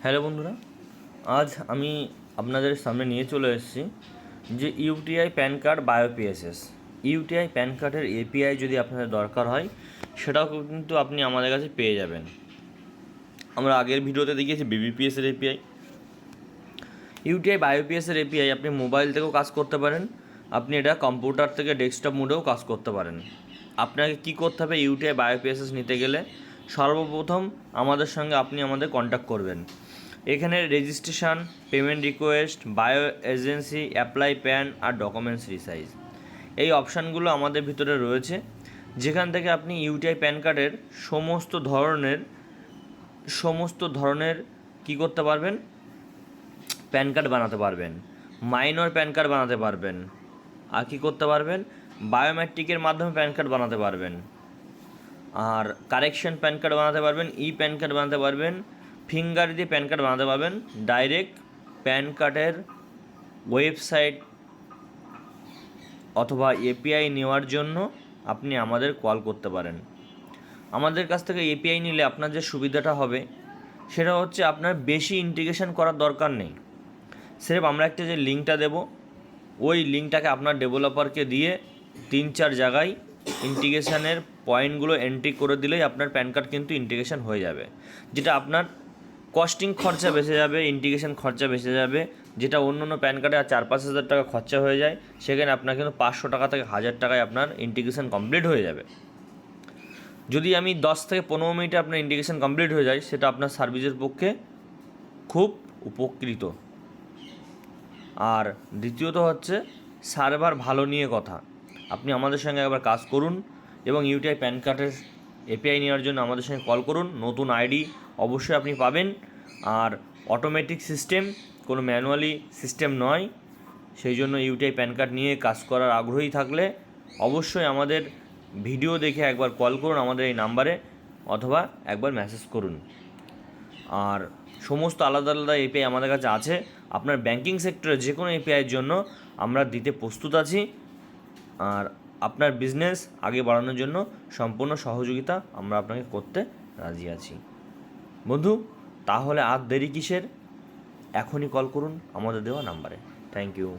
Hello বন্ধুরা, আজ আমি আপনাদের সামনে নিয়ে চলে এসেছি যে ইউটিআই প্যান কার্ড বায়োপিএসএস। ইউটিআই প্যান কার্ডের এপিআই যদি আপনাদের দরকার হয় সেটাও কিন্তু আপনি আমাদের কাছে পেয়ে যাবেন। আমরা আগের ভিডিওতে দেখিয়েছি বিবিপিএসের এপিআই। ইউটিআই বায়োপিএসের এপিআই আপনি মোবাইল থেকেও কাজ করতে পারেন, আপনি এটা কম্পিউটার থেকে ডেস্কটপ মোডেও কাজ করতে পারেন। আপনাকে কী করতে হবে, ইউটিআই বায়োপিএসএস নিতে গেলে সর্বপ্রথম আমাদের সঙ্গে আপনি আমাদের কন্ট্যাক্ট করবেন। এখানে registration, payment request, bio agency, apply PAN আর ডকুমেন্টস রিসাইজ, এই অপশানগুলো আমাদের ভিতরে রয়েছে, যেখান থেকে আপনি ইউটিআই প্যান কার্ডের সমস্ত ধরনের কী করতে পারবেন, প্যান কার্ড বানাতে পারবেন। মাইনর প্যান কার্ড বানাতে পারবেন, আর কী করতে পারবেন, বায়োমেট্রিকের মাধ্যমে প্যান কার্ড বানাতে পারবেন, আর কারেকশন প্যান কার্ড বানাতে পারবেন, ই প্যান কার্ড বানাতে পারবেন, ফিঙ্গার দিয়ে প্যান কার্ড বানাতে পারবেন। ডাইরেক্ট প্যান কার্ডের ওয়েবসাইট অথবা এপিআই নেওয়ার জন্য আপনি আমাদের কল করতে পারেন। আমাদের কাছ থেকে এপিআই নিলে আপনার যে সুবিধাটা হবে সেটা হচ্ছে আপনার বেশি ইন্টিগ্রেশন করার দরকার নেই। স্রেফ আমরা একটা যে লিঙ্কটা দেব, ওই লিঙ্কটাকে আপনার ডেভেলপারকে দিয়ে 3-4 জায়গায় ইন্টিগ্রেশনের পয়েন্টগুলো এন্ট্রি করে দিলেই আপনার প্যান কার্ড কিন্তু ইন্টিগ্রেশন হয়ে যাবে। যেটা আপনার কস্টিং খরচা বেঁচে যাবে, ইন্টিগ্রেশন খরচা বেঁচে যাবে। যেটা অন্য অন্য প্যান কার্ডে 4-5 হাজার টাকা খরচা হয়ে যায়, সেখানে আপনার কিন্তু 500 টাকা থেকে 1000 টাকায় আপনার ইন্টিগ্রেশন কমপ্লিট হয়ে যাবে। যদি আমি 10 থেকে 15 মিনিটে আপনার ইন্টিগ্রেশন কমপ্লিট হয়ে যায়, সেটা আপনার সার্ভিসের পক্ষে খুব উপকৃত। আর দ্বিতীয়ত হচ্ছে সার্ভার ভালো নিয়ে কথা। আপনি আমাদের সঙ্গে একবার কাজ করুন এবং ইউটিআই প্যান কার্ডের এপিআই নেওয়ার জন্য আমাদের সঙ্গে কল করুন। নতুন আইডি অবশ্যই আপনি পাবেন, আর অটোমেটিক সিস্টেম, কোনো ম্যানুয়ালি সিস্টেম নয়। সেই জন্য ইউটিআই প্যান কার্ড নিয়ে কাজ করার আগ্রহী থাকলে অবশ্যই আমাদের ভিডিও দেখে একবার কল করুন আমাদের এই নাম্বারে, অথবা একবার মেসেজ করুন। আর সমস্ত আলাদা আলাদা এপিআই আমাদের কাছে আছে। আপনার ব্যাংকিং সেক্টরে যে কোনো এপিআইয়ের জন্য আমরা দিতে প্রস্তুত আছি, আর আপনার বিজনেস আগে বাড়ানোর জন্য সম্পূর্ণ সহযোগিতা আমরা আপনাকে করতে রাজি আছি। বন্ধু, তাহলে আর দেরি কিসের, এখনই কল করুন আমাদের দেওয়া নাম্বারে। Thank you.